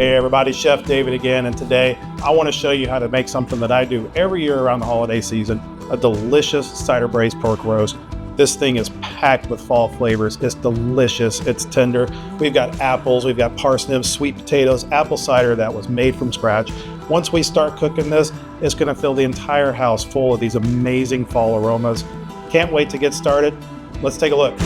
Hey everybody, Chef David again, and today I want to show you how to make something that I do every year around the holiday season, a delicious cider braised pork roast. This thing is packed with fall flavors. It's delicious, it's tender. We've got apples, we've got parsnips, sweet potatoes, apple cider that was made from scratch. Once we start cooking this, it's going to fill the entire house full of these amazing fall aromas. Can't wait to get started. Let's take a look.